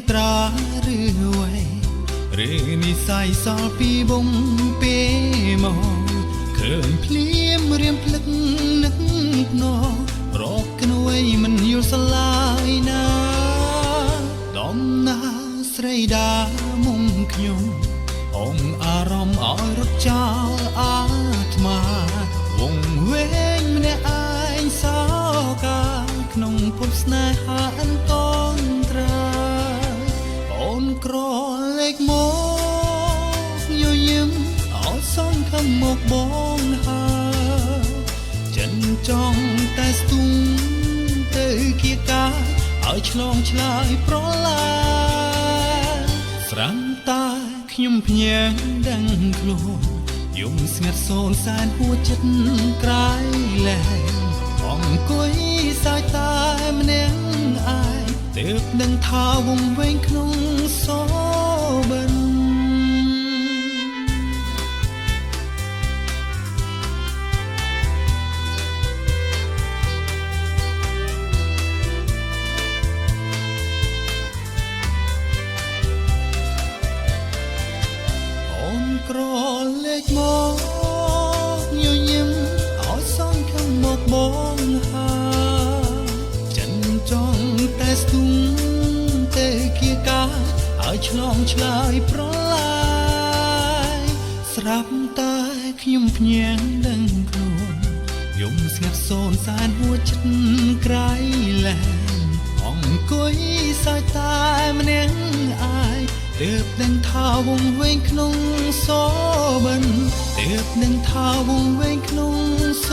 ត្រាឬអ្វីឬនិស័យសល់ពីបំពេលមកឃើញភ្លៀមរៀមភ្លឹកនឹកភ្នំរកគនួយមិនយល់ស្លាយណាដំណើរស្រីដាមុំខ្ញុំអងអារម្មណ៍ឲ្យរត់ចោលអាត្មាវងវែងម្នាក់ឯងសោកាក្នុងភពស្នេហាអន្តរត្រាអូនក្រលេខមកញញឹមឲ្យសងខំមកបងហើយចិនចង់តែស្ទុំទៅគៀកាឲ្យឆ្លងឆ្លើយប្រឡាស្រាំតាខ្ញុំភ្ញាំងដឹងខ្លួនយំស្ងាត់សូនសែនហួចចិត្តក្រៃលែងអង្គុយសើចតែម្នាក់ឯងទើបដឹងថាវងវែងក្នុងសបិនក្រលេខមកញញឹមឲ្យសងខំមកបងហើយចិនចង់តែស្ទុំទេគៀកាឲ្យឆ្លងឆ្លើយប្រឡាយស្រាប់តែខ្ញុំភ្ញាំងដឹងខ្លួនយំស្ងាត់សូនសែនហួចចិត្តក្រៃលែងអង្គុយសើចតែម្នាក់ឯងទើបដឹងថាវងវែងក្នុងសបិនទើបដឹងថាវងវែងក្នុងស